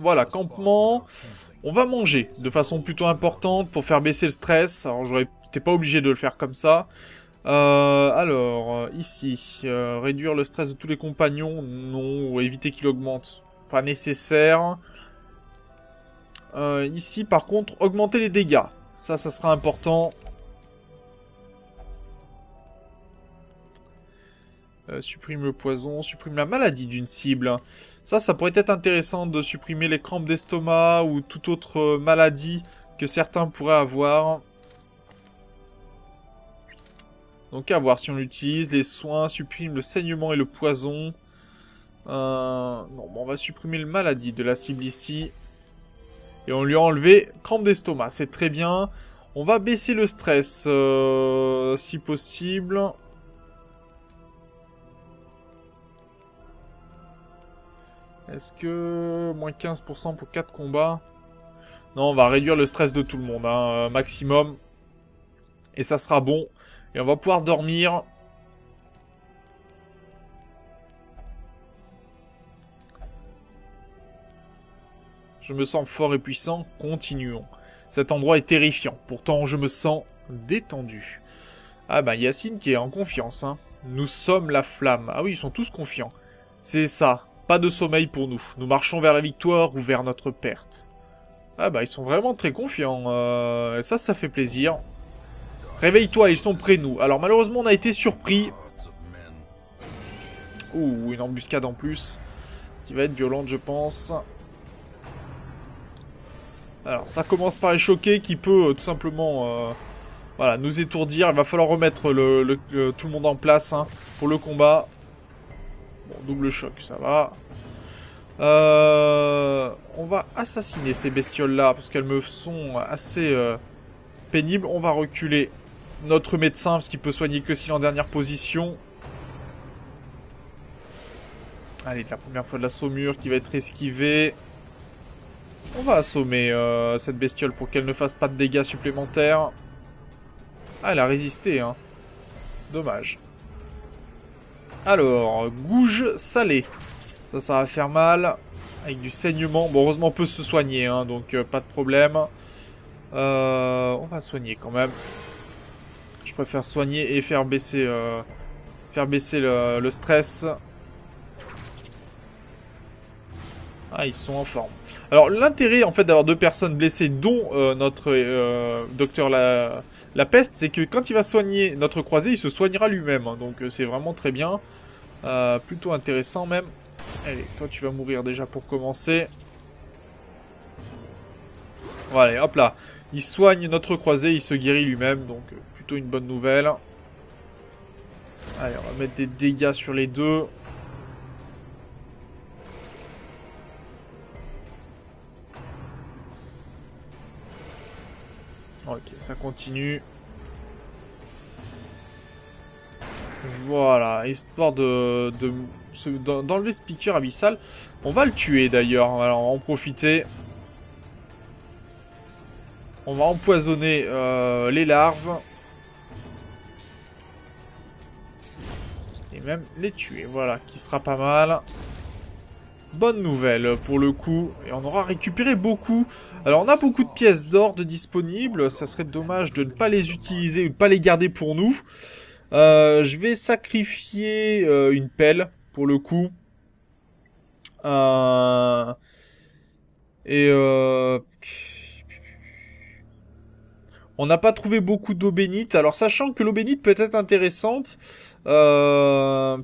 Voilà, campement. On va manger de façon plutôt importante pour faire baisser le stress. Alors, t'es pas obligé de le faire comme ça. Ici, réduire le stress de tous les compagnons, non, ou éviter qu'il augmente, pas nécessaire. Ici, par contre, augmenter les dégâts, ça sera important. Supprime le poison, supprime la maladie d'une cible. Ça pourrait être intéressant de supprimer les crampes d'estomac ou toute autre maladie que certains pourraient avoir. Donc à voir si on l'utilise. Les soins suppriment le saignement et le poison. Non, bon, on va supprimer le maladie de la cible ici. Et on lui a enlevé crampes d'estomac. C'est très bien. On va baisser le stress si possible. Est-ce que... moins 15% pour 4 combats? Non, on va réduire le stress de tout le monde. Hein, maximum. Et ça sera bon. Et on va pouvoir dormir. Je me sens fort et puissant. Continuons. Cet endroit est terrifiant. Pourtant, je me sens détendu. Ah bah, Yacine qui est en confiance. Hein. Nous sommes la flamme. Ah oui, ils sont tous confiants. C'est ça. Pas de sommeil pour nous. Nous marchons vers la victoire ou vers notre perte. Ah bah, ils sont vraiment très confiants. Ça fait plaisir. Réveille-toi, ils sont près de nous. Alors malheureusement, on a été surpris. Ouh, une embuscade en plus. Qui va être violente, je pense. Alors, ça commence par les choquer, qui peut tout simplement voilà, nous étourdir. Il va falloir remettre tout le monde en place hein, pour le combat. Bon, double choc, ça va. On va assassiner ces bestioles-là, parce qu'elles me sont assez pénibles. On va reculer notre médecin, parce qu'il peut soigner que s'il est en dernière position. Allez, la première fois de la saumure qui va être esquivée. On va assommer cette bestiole pour qu'elle ne fasse pas de dégâts supplémentaires. Ah, elle a résisté, hein. Dommage. Alors, gouge salée. Ça va faire mal. Avec du saignement. Bon, heureusement, on peut se soigner, hein, donc pas de problème. On va soigner quand même. Je préfère soigner et faire baisser le stress. Ah, ils sont en forme. Alors, l'intérêt, en fait, d'avoir deux personnes blessées, dont notre docteur la peste, c'est que quand il va soigner notre croisé, il se soignera lui-même. Hein, donc, c'est vraiment très bien. Plutôt intéressant, même. Allez, toi, tu vas mourir déjà pour commencer. Voilà, hop là. Il soigne notre croisé, il se guérit lui-même. Donc, plutôt une bonne nouvelle. Allez, on va mettre des dégâts sur les deux. Ok, ça continue. Voilà, histoire d'enlever ce piqueur abyssal. On va le tuer d'ailleurs, alors on va en profiter. On va empoisonner les larves. Et même les tuer, voilà, qui sera pas mal. Bonne nouvelle pour le coup, et on aura récupéré beaucoup. Alors on a beaucoup de pièces d'or disponibles, ça serait dommage de ne pas les utiliser ou de ne pas les garder pour nous. Je vais sacrifier une pelle pour le coup. On n'a pas trouvé beaucoup d'eau bénite. Alors sachant que l'eau bénite peut être intéressante,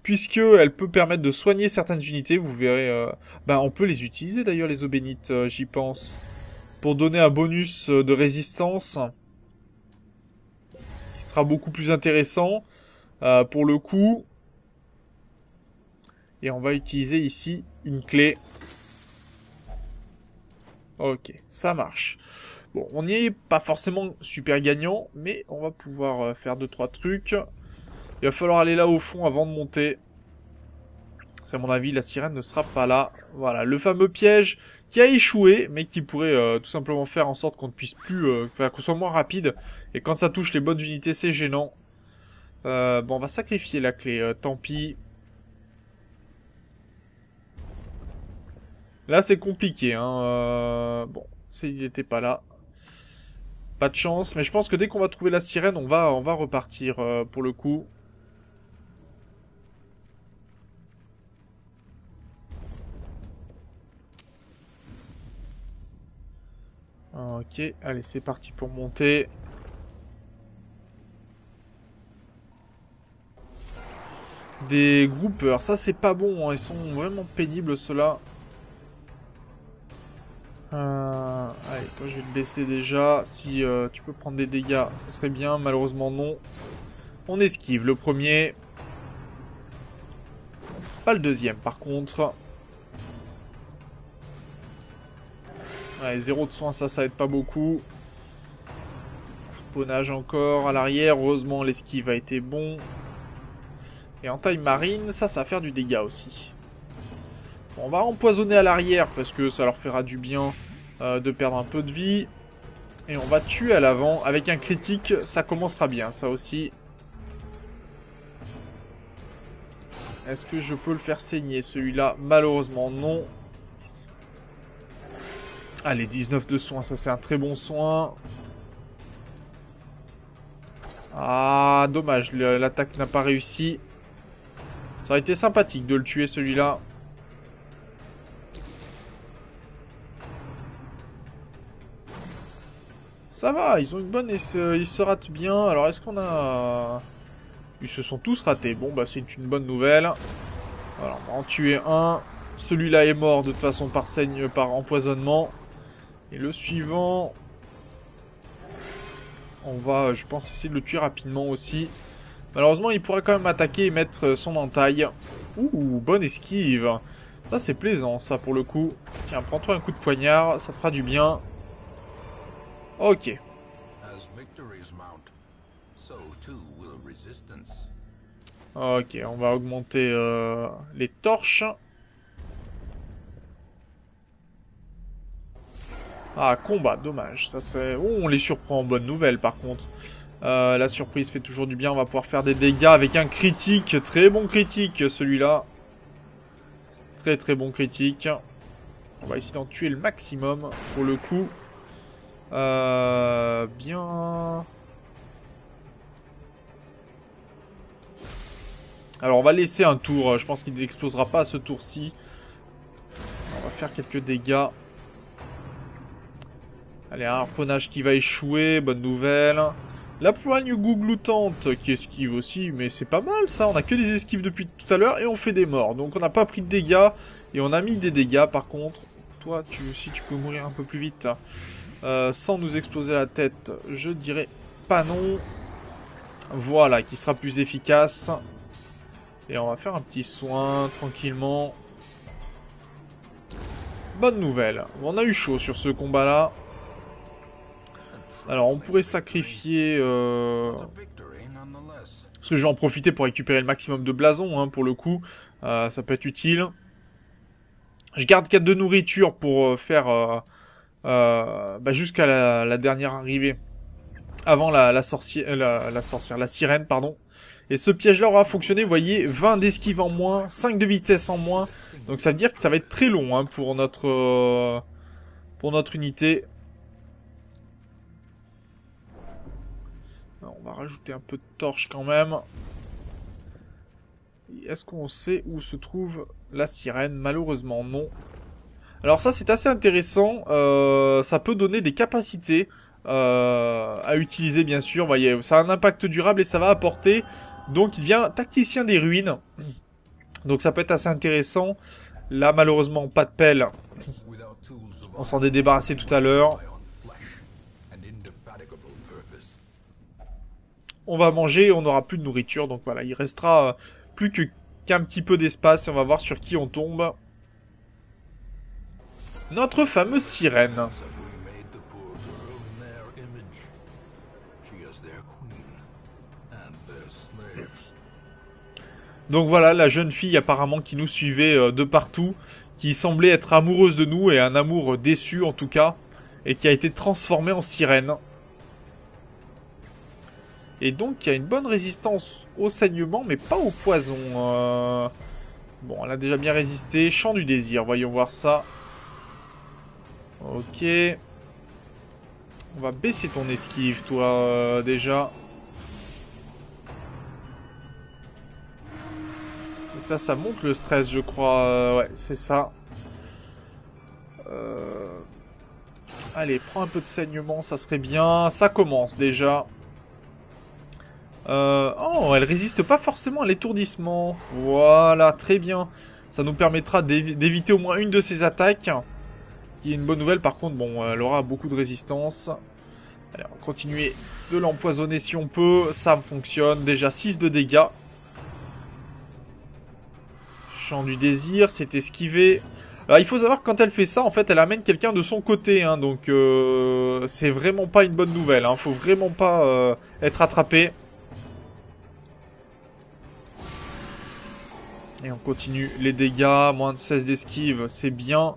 puisque elle peut permettre de soigner certaines unités, vous verrez. On peut les utiliser d'ailleurs les eaux bénites, j'y pense, pour donner un bonus de résistance, qui sera beaucoup plus intéressant pour le coup. Et on va utiliser ici une clé. Ok, ça marche. Bon, on n'y est pas forcément super gagnant, mais on va pouvoir faire 2-3 trucs. Il va falloir aller là au fond avant de monter. À mon avis, la sirène ne sera pas là. Voilà, le fameux piège qui a échoué, mais qui pourrait tout simplement faire en sorte qu'on ne puisse plus... qu'on soit moins rapide. Et quand ça touche les bonnes unités, c'est gênant. Bon, on va sacrifier la clé, tant pis. Là, c'est compliqué. Hein. Bon, il n'était pas là. Pas de chance. Mais je pense que dès qu'on va trouver la sirène, on va repartir pour le coup. Ok, allez, c'est parti pour monter. Des groupeurs, ça c'est pas bon, hein. Ils sont vraiment pénibles ceux-là. Allez, toi je vais te baisser déjà. Si tu peux prendre des dégâts, ça serait bien. Malheureusement non. On esquive le premier. Pas le deuxième par contre. Allez, 0 de soin, ça aide pas beaucoup. Harponnage encore à l'arrière. Heureusement l'esquive a été bon. Et en taille marine, ça va faire du dégât aussi. Bon, on va empoisonner à l'arrière parce que ça leur fera du bien de perdre un peu de vie. Et on va tuer à l'avant. Avec un critique, ça commencera bien, ça aussi. Est-ce que je peux le faire saigner, celui-là? Malheureusement, non. Allez, 19 de soin, ça c'est un très bon soin. Ah, dommage, l'attaque n'a pas réussi. Ça aurait été sympathique de le tuer, celui-là. Ça va, ils ont une bonne... Ils se ratent bien. Alors, est-ce qu'on a... Ils se sont tous ratés. Bon, bah, c'est une bonne nouvelle. Alors, on va en tuer un. Celui-là est mort, de toute façon, par empoisonnement. Et le suivant... On va, je pense, essayer de le tuer rapidement aussi. Malheureusement, il pourra quand même attaquer et mettre son entaille. Ouh, bonne esquive. Ça, c'est plaisant, ça, pour le coup. Tiens, prends-toi un coup de poignard, ça te fera du bien. Ok. Ok, on va augmenter les torches. Ah, combat, dommage. Ça c'est. Oh, on les surprend en bonne nouvelle, par contre. La surprise fait toujours du bien. On va pouvoir faire des dégâts avec un critique. Très bon critique, celui-là. Très très bon critique. On va essayer d'en tuer le maximum, pour le coup. Bien... Alors, on va laisser un tour. Je pense qu'il n'explosera pas à ce tour-ci. On va faire quelques dégâts. Allez, un harponnage qui va échouer. Bonne nouvelle. La poigne gougloutante qui esquive aussi. Mais c'est pas mal, ça. On a que des esquives depuis tout à l'heure. Et on fait des morts. Donc, on n'a pas pris de dégâts. Et on a mis des dégâts, par contre. Toi, si tu peux mourir un peu plus vite. Sans nous exploser la tête, je dirais pas non. Voilà, qui sera plus efficace. Et on va faire un petit soin, tranquillement. Bonne nouvelle. On a eu chaud sur ce combat-là. Alors, on pourrait sacrifier... Parce que je vais en profiter pour récupérer le maximum de blason, hein, pour le coup. Ça peut être utile. Je garde 4 de nourriture pour faire... jusqu'à la dernière arrivée. Avant la sorcière, la sirène, pardon. Et ce piège-là aura fonctionné, vous voyez, 20 d'esquive en moins, 5 de vitesse en moins. Donc ça veut dire que ça va être très long, hein, pour notre unité. Alors, on va rajouter un peu de torche quand même. Est-ce qu'on sait où se trouve la sirène? Malheureusement, non. Alors ça, c'est assez intéressant. Ça peut donner des capacités à utiliser, bien sûr. Vous voyez, ça a un impact durable et ça va apporter... Donc, il devient tacticien des ruines. Donc, ça peut être assez intéressant. Là, malheureusement, pas de pelle. On s'en est débarrassé tout à l'heure. On va manger et on n'aura plus de nourriture. Donc, voilà, il restera plus qu'un petit peu d'espace. Et on va voir sur qui on tombe. Notre fameuse sirène. Donc voilà, la jeune fille apparemment qui nous suivait de partout, qui semblait être amoureuse de nous, et un amour déçu en tout cas, et qui a été transformée en sirène. Et donc il y a une bonne résistance au saignement, mais pas au poison. Bon, elle a déjà bien résisté. Chant du désir, voyons voir ça. Ok. On va baisser ton esquive, toi, déjà. Et ça monte le stress, je crois. Ouais, c'est ça. Allez, prends un peu de saignement, ça serait bien. Ça commence, déjà. Oh, elle résiste pas forcément à l'étourdissement. Voilà, très bien. Ça nous permettra d'éviter au moins une de ses attaques. Ce qui est une bonne nouvelle. Par contre, bon, elle aura beaucoup de résistance. Allez, on va continuer de l'empoisonner si on peut. Ça fonctionne. Déjà 6 de dégâts. Chant du désir, c'est esquivé. Alors, il faut savoir que quand elle fait ça, en fait, elle amène quelqu'un de son côté. Hein, donc, c'est vraiment pas une bonne nouvelle. Hein, faut vraiment pas être attrapé. Et on continue les dégâts, moins de 16 d'esquive, c'est bien.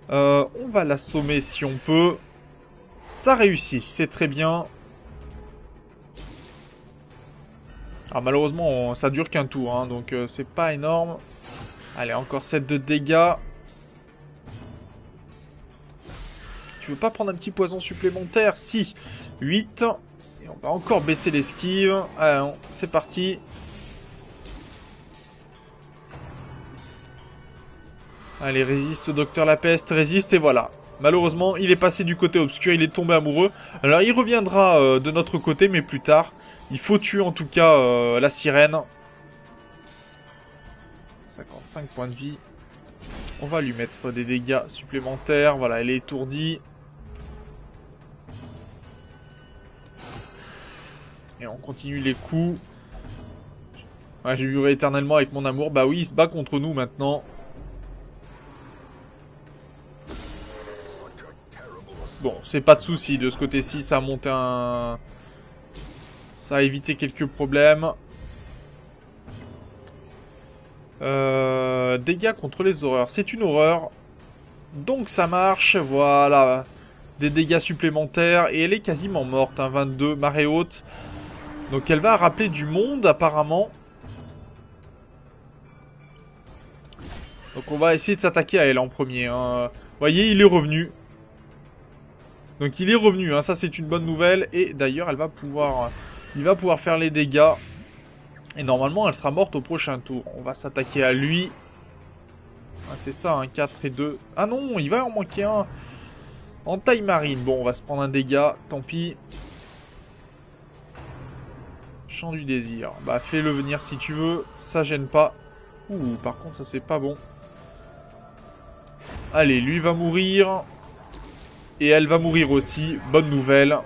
On va l'assommer si on peut. Ça réussit, c'est très bien. Alors malheureusement, ça dure qu'un tour, hein, donc c'est pas énorme. Allez, encore 7 de dégâts. Tu veux pas prendre un petit poison supplémentaire? Si. 8. Et on va encore baisser l'esquive. Allez, c'est parti. Allez, résiste, docteur la peste, résiste, et voilà. Malheureusement, il est passé du côté obscur, il est tombé amoureux. Alors, il reviendra de notre côté, mais plus tard. Il faut tuer en tout cas la sirène. 55 points de vie. On va lui mettre des dégâts supplémentaires. Voilà, elle est étourdie. Et on continue les coups. Ouais, j'ai vivrai éternellement avec mon amour. Bah oui, il se bat contre nous maintenant. Bon, c'est pas de souci. De ce côté-ci, ça a monté un... Ça a évité quelques problèmes. Dégâts contre les horreurs. C'est une horreur. Donc ça marche. Voilà. Des dégâts supplémentaires. Et elle est quasiment morte. Hein, 22, marée haute. Donc elle va rappeler du monde apparemment. Donc on va essayer de s'attaquer à elle en premier. Hein. Vous voyez, il est revenu. Donc il est revenu, hein. Ça c'est une bonne nouvelle. Et d'ailleurs, il va pouvoir faire les dégâts. Et normalement, elle sera morte au prochain tour. On va s'attaquer à lui. Ah, c'est ça, un 4 et 2. Ah non, il va en manquer un. En taille marine. Bon, on va se prendre un dégât. Tant pis. Chant du désir. Bah, fais-le venir si tu veux. Ça gêne pas. Ouh, par contre, ça c'est pas bon. Allez, lui va mourir. Et elle va mourir aussi. Bonne nouvelle.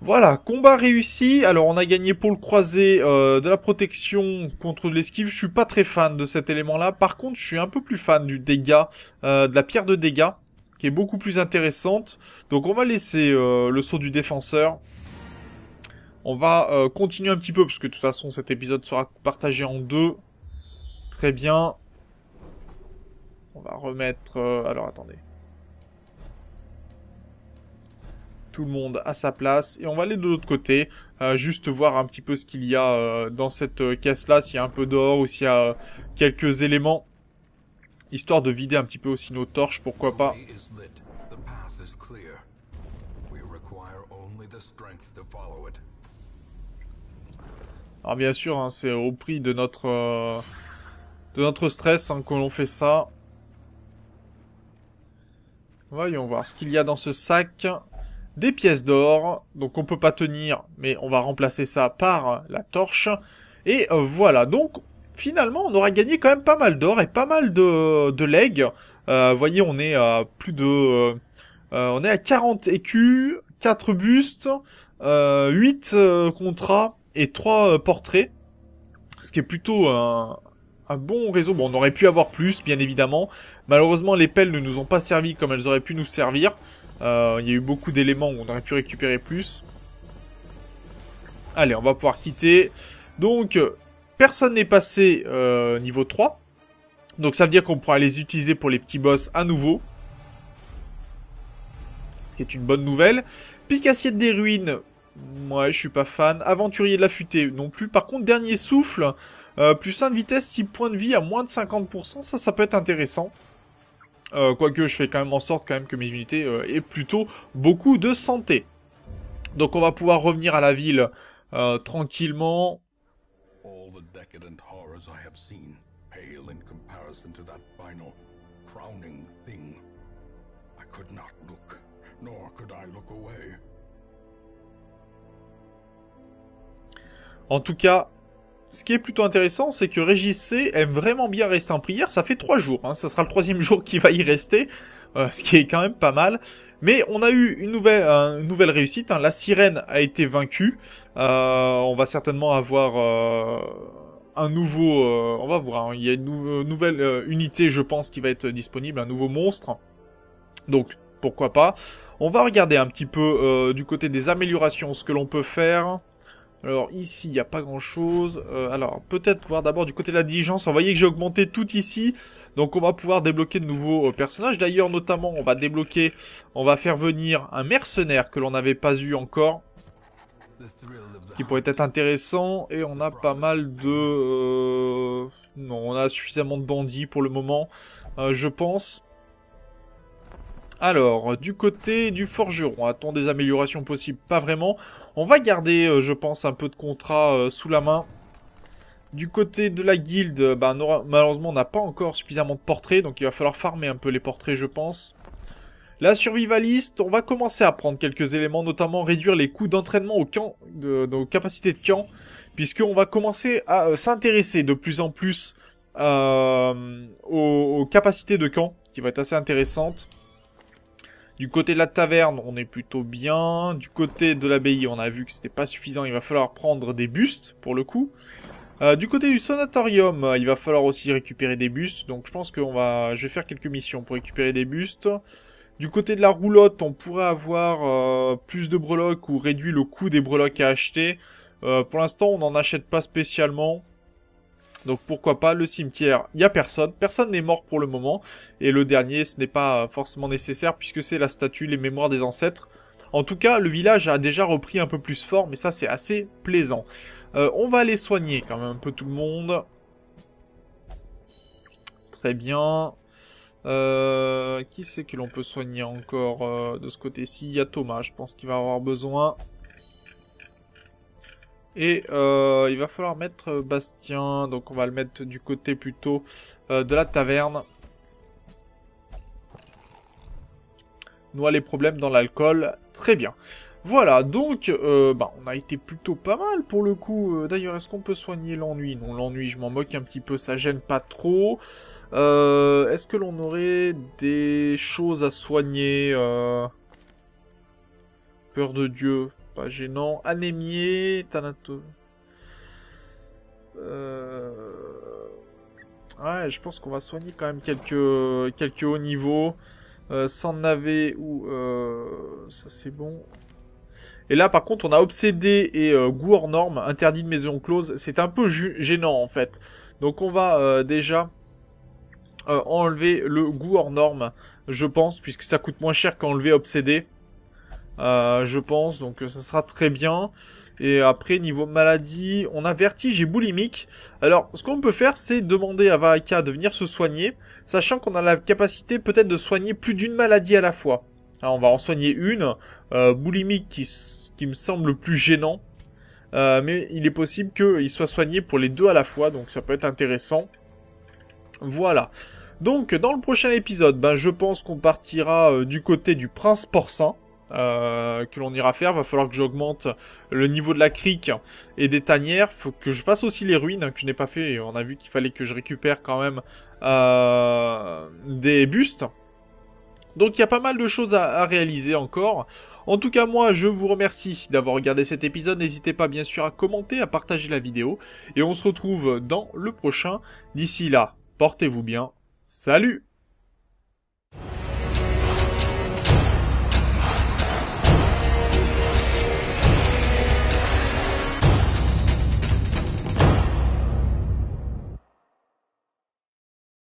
Voilà, combat réussi. Alors, on a gagné pour le croisé de la protection contre l'esquive. Je suis pas très fan de cet élément-là. Par contre, je suis un peu plus fan du dégât, de la pierre de dégâts, qui est beaucoup plus intéressante. Donc, on va laisser le saut du défenseur. On va continuer un petit peu, parce que de toute façon, cet épisode sera partagé en deux. Très bien. On va remettre... alors, attendez. Tout le monde à sa place. Et on va aller de l'autre côté. Juste voir un petit peu ce qu'il y a dans cette caisse-là. S'il y a un peu d'or ou s'il y a quelques éléments. Histoire de vider un petit peu aussi nos torches, pourquoi pas. Alors bien sûr, hein, c'est au prix de notre stress hein, que l'on fait ça. Voyons voir ce qu'il y a dans ce sac. Des pièces d'or, donc on peut pas tenir, mais on va remplacer ça par la torche. Et voilà, donc finalement on aura gagné quand même pas mal d'or et pas mal de legs. Vous voyez, on est à plus de... on est à 40 écus, 4 bustes, 8 contrats et 3 portraits. Ce qui est plutôt un bon réseau. Bon, on aurait pu avoir plus, bien évidemment. Malheureusement, les pelles ne nous ont pas servi comme elles auraient pu nous servir. Il y a eu beaucoup d'éléments où on aurait pu récupérer plus. Allez, on va pouvoir quitter. Donc, personne n'est passé niveau 3. Donc ça veut dire qu'on pourra les utiliser pour les petits boss à nouveau. Ce qui est une bonne nouvelle. Pic assiette des ruines. Ouais, je suis pas fan. Aventurier de la futée non plus. Par contre, dernier souffle. Plus 1 de vitesse, 6 points de vie à moins de 50%, ça peut être intéressant. Quoique je fais quand même en sorte quand même que mes unités aient plutôt beaucoup de santé. Donc on va pouvoir revenir à la ville tranquillement. All the decadent horrors I have seen pale in comparison to that final, crowning thing. I could not look, nor could I look away. En tout cas, ce qui est plutôt intéressant, c'est que Régis C aime vraiment bien rester en prière. Ça fait 3 jours, hein, ça sera le 3e jour qui va y rester, ce qui est quand même pas mal. Mais on a eu une nouvelle réussite, hein. La sirène a été vaincue. On va certainement avoir un nouveau... on va voir, hein. Il y a une nouvelle unité, je pense, qui va être disponible, un nouveau monstre. Donc, pourquoi pas. On va regarder un petit peu du côté des améliorations, ce que l'on peut faire. Alors ici, il n'y a pas grand-chose. Alors, peut-être voir d'abord du côté de la diligence. Vous voyez que j'ai augmenté tout ici. Donc on va pouvoir débloquer de nouveaux personnages. D'ailleurs, notamment, on va faire venir un mercenaire que l'on n'avait pas eu encore. Ce qui pourrait être intéressant. Et on a pas mal de... Non, on a suffisamment de bandits pour le moment, je pense. Alors, du côté du forgeron, a-t-on des améliorations possibles? Pas vraiment. On va garder, je pense, un peu de contrat sous la main. Du côté de la guilde, malheureusement, on n'a pas encore suffisamment de portraits, donc il va falloir farmer un peu les portraits, je pense. La survivaliste, on va commencer à prendre quelques éléments, notamment réduire les coûts d'entraînement au camp, nos capacités de camp, puisqu'on va commencer à s'intéresser de plus en plus aux capacités de camp, qui va être assez intéressante. Du côté de la taverne, on est plutôt bien. Du côté de l'abbaye, on a vu que c'était pas suffisant. Il va falloir prendre des bustes, pour le coup. Du côté du sanatorium, il va falloir aussi récupérer des bustes. Donc je pense que je vais faire quelques missions pour récupérer des bustes. Du côté de la roulotte, on pourrait avoir plus de breloques ou réduire le coût des breloques à acheter. Pour l'instant, on n'en achète pas spécialement. Donc pourquoi pas, le cimetière, il n'y a personne. Personne n'est mort pour le moment. Et le dernier, ce n'est pas forcément nécessaire puisque c'est la statue, les mémoires des ancêtres. En tout cas, le village a déjà repris un peu plus fort, mais ça c'est assez plaisant. On va aller soigner quand même un peu tout le monde. Très bien. Qui c'est que l'on peut soigner encore de ce côté-ci? Il y a Thomas, je pense qu'il va avoir besoin. Et il va falloir mettre Bastien, donc on va le mettre du côté plutôt de la taverne. Noie les problèmes dans l'alcool, très bien. Voilà, donc on a été plutôt pas mal pour le coup. D'ailleurs, est-ce qu'on peut soigner l'ennui? Non, l'ennui, je m'en moque un petit peu, ça gêne pas trop. Est-ce que l'on aurait des choses à soigner Peur de Dieu, pas gênant. Anémié, Thanato. Ouais, je pense qu'on va soigner quand même quelques hauts niveaux. Sans navet ou... ça c'est bon. Et là par contre on a obsédé et goût hors norme, interdit de maison close. C'est un peu gênant en fait. Donc on va déjà enlever le goût hors norme, je pense, puisque ça coûte moins cher qu'enlever obsédé. Je pense, donc ça sera très bien. Et après, niveau maladie, on a vertige et boulimique. Alors, ce qu'on peut faire, c'est demander à Varika de venir se soigner, sachant qu'on a la capacité peut-être de soigner plus d'une maladie à la fois. Alors, on va en soigner une, boulimique qui me semble plus gênant, mais il est possible qu'il soit soigné pour les deux à la fois, donc ça peut être intéressant. Voilà. Donc, dans le prochain épisode, je pense qu'on partira du côté du prince porcin. Que l'on ira faire, va falloir que j'augmente le niveau de la crique et des tanières, faut que je fasse aussi les ruines que je n'ai pas fait, et on a vu qu'il fallait que je récupère quand même des bustes. Donc il y a pas mal de choses à réaliser encore. En tout cas moi je vous remercie d'avoir regardé cet épisode, n'hésitez pas bien sûr à commenter, à partager la vidéo, et on se retrouve dans le prochain. D'ici là, portez-vous bien, salut!